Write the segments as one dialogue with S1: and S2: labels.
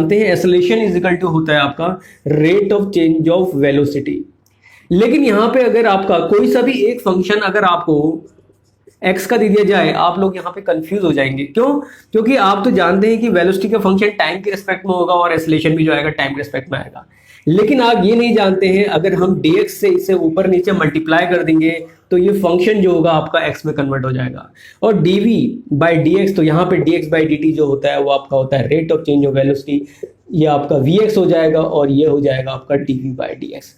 S1: जानते हैं acceleration is equal to होता है आपका rate of change of velocity. लेकिन यहां पे अगर आपका कोई सा भी एक फंक्शन अगर आपको एक्स का दे दिया जाए, आप लोग यहाँ पे कंफ्यूज हो जाएंगे। क्यों? क्योंकि आप तो जानते हैं कि वेलोसिटी का फंक्शन टाइम के रिस्पेक्ट में होगा और एक्सेलरेशन भी जो आएगा टाइम के रिस्पेक्ट में आएगा। लेकिन आप ये नहीं जानते हैं अगर हम dx से इसे ऊपर नीचे मल्टीप्लाई कर देंगे तो ये फंक्शन जो होगा आपका x में कन्वर्ट हो जाएगा। और dv बाई dx, तो यहाँ पे dx बाई dt जो होता है वो आपका होता है rate of change of velocity, ये आपका vx हो जाएगा और ये हो जाएगा आपका dv बाई dx।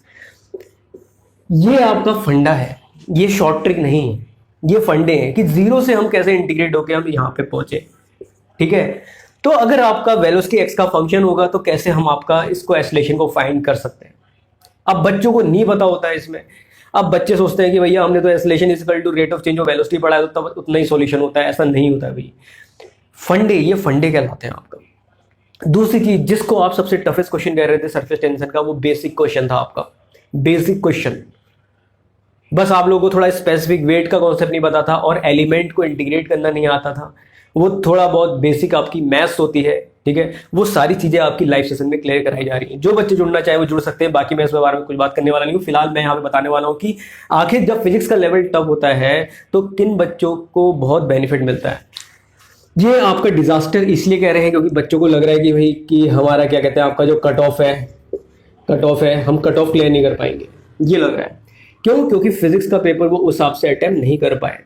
S1: ये आपका फंडा है, ये शॉर्ट ट्रिक नहीं है, ये फंडे हैं कि जीरो से हम कैसे इंटीग्रेट होके हम यहाँ पे पहुंचे। ठीक है, तो अगर आपका वेलोसिटी एक्स का फंक्शन होगा तो कैसे हम आपका इसको एक्सेलरेशन को फाइंड कर सकते हैं। अब बच्चों को नहीं पता होता है इसमें। अब बच्चे सोचते हैं कि भैया हमने तो acceleration is equal to rate of change of velocity पढ़ा है तो तब उतना ही सॉल्यूशन होता है। ऐसा नहीं होता है भाई। फंडे, ये फंडे कहलाते हैं आपका। दूसरी चीज जिसको आप सबसे टफेस्ट क्वेश्चन कह रहे थे सरफेस टेंशन का, वो बेसिक क्वेश्चन था आपका, बेसिक क्वेश्चन। बस आप लोगों को थोड़ा स्पेसिफिक वेट का कॉन्सेप्ट नहीं पता था और एलिमेंट को इंटीग्रेट करना नहीं आता था। वो थोड़ा बहुत बेसिक आपकी मैथ्स होती है, ठीक है, वो सारी चीजें आपकी लाइव सेशन में क्लियर कराई जा रही हैं। जो बच्चे जुड़ना चाहे वो जुड़ सकते हैं। बाकी मैं इसके बारे में कुछ बात करने वाला नहीं हूँ। फिलहाल मैं यहाँ पे बताने वाला हूँ कि आखिर जब फिजिक्स का लेवल टफ होता है तो किन बच्चों को बहुत बेनिफिट मिलता है। ये आपका डिजास्टर इसलिए कह रहे हैं क्योंकि बच्चों को लग रहा है कि भाई कि हमारा क्या कहते हैं आपका जो कट ऑफ है हम कट ऑफ क्लियर नहीं कर पाएंगे, ये लग रहा है। क्यों? क्योंकि फिजिक्स का पेपर वो उस हिसाब से अटेम्प्ट नहीं कर पाए।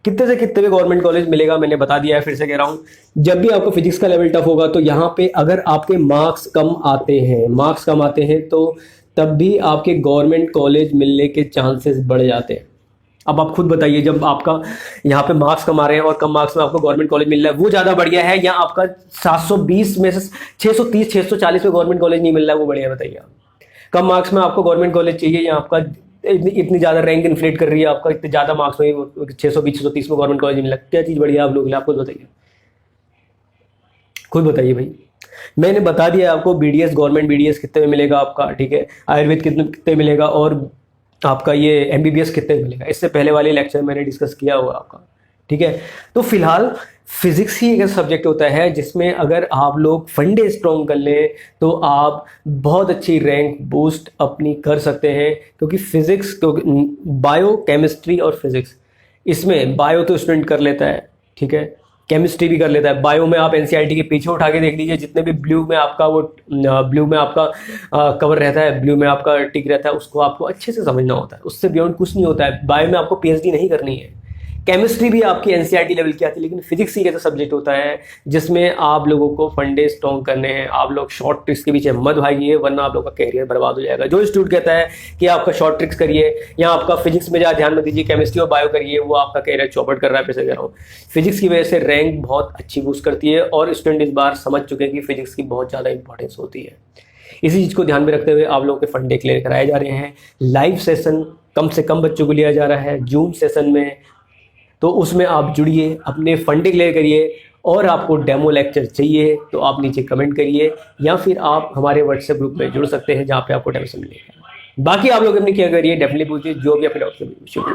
S1: कितने से कितने भी गवर्नमेंट कॉलेज मिलेगा, मैंने बता दिया है, फिर से कह रहा हूं, जब भी आपका फिजिक्स का लेवल टफ होगा तो यहाँ पे अगर आपके मार्क्स कम आते हैं तो तब भी आपके गवर्नमेंट कॉलेज मिलने के चांसेस बढ़ जाते हैं। अब आप खुद बताइए, जब आपका यहाँ पे मार्क्स कम आ रहे हैं और कम मार्क्स में आपको गवर्नमेंट कॉलेज मिल रहा है, वो ज्यादा बढ़िया है या आपका 720 में से 630 640 में गवर्नमेंट कॉलेज नहीं मिल रहा है, वो बढ़िया? बताइए आप। कम मार्क्स में आपको गवर्नमेंट कॉलेज चाहिए या आपका इतनी ज्यादा रैंक इन्फ्लेट कर रही है आपका, इतने ज्यादा मार्क्स में 620 630 में गवर्नमेंट कॉलेज मिल रहा है, क्या चीज बढ़िया आप लोग? आप खुद बताइए, खुद बताइए भाई। मैंने बता दिया आपको बीडीएस, गवर्नमेंट बीडीएस कितने में मिलेगा आपका, ठीक है, आयुर्वेद कितने मिलेगा और आपका ये एमबीबीएस कितने में मिलेगा। इससे पहले वाले लेक्चर मैंने डिस्कस किया हुआ आपका, ठीक है। तो फिलहाल फिजिक्स ही एक सब्जेक्ट होता है जिसमें अगर आप लोग फंडे स्ट्रॉन्ग कर लें तो आप बहुत अच्छी रैंक बूस्ट अपनी कर सकते हैं। क्योंकि फिजिक्स, बायो, केमिस्ट्री और फिजिक्स, इसमें बायो तो स्टूडेंट कर लेता है, ठीक है, केमिस्ट्री भी कर लेता है। बायो में आप एनसीईआरटी के पीछे उठा के देख लीजिए, जितने भी ब्लू में आपका कवर रहता है, ब्लू में आपका टिक रहता है, उसको आपको अच्छे से समझना होता है। उससे बियॉन्ड कुछ नहीं होता है। बायो में आपको पीएचडी नहीं करनी है। केमिस्ट्री भी आपकी एनसीईआरटी लेवल की आती है, लेकिन फिजिक्स ही ऐसा सब्जेक्ट होता है जिसमें आप लोगों को फंडे स्ट्रॉन्ग करने हैं। आप लोग शॉर्ट ट्रिक्स के पीछे मत भागिए, वरना आप लोग का कैरियर बर्बाद हो जाएगा। जो स्टूडेंट कहता है कि आपका शॉर्ट ट्रिक्स करिए या आपका फिजिक्स में ध्यान मत दीजिए, केमिस्ट्री और बायो करिए, वो आपका कैरियर चौपट कर रहा है। फिर से कह रहा हूँ, फिजिक्स की वजह से रैंक बहुत अच्छी बूस्ट करती है और स्टूडेंट इस बार समझ चुके हैं कि फिजिक्स की बहुत ज़्यादा इंपॉर्टेंस होती है। इसी चीज़ को ध्यान में रखते हुए आप लोगों के फंडे क्लियर कराए जा रहे हैं। लाइव सेशन कम से कम बच्चों को लिया जा रहा है जूम सेशन में, तो उसमें आप जुड़िए, अपने फंडे क्लियर करिए। और आपको डेमो लेक्चर चाहिए तो आप नीचे कमेंट करिए या फिर आप हमारे व्हाट्सएप ग्रुप में जुड़ सकते हैं जहाँ पे आपको डेमो मिलेगा। बाकी आप लोग अपनी केयर करिए, डेफिनेटली पूछिए जो भी अपने डॉक्टर।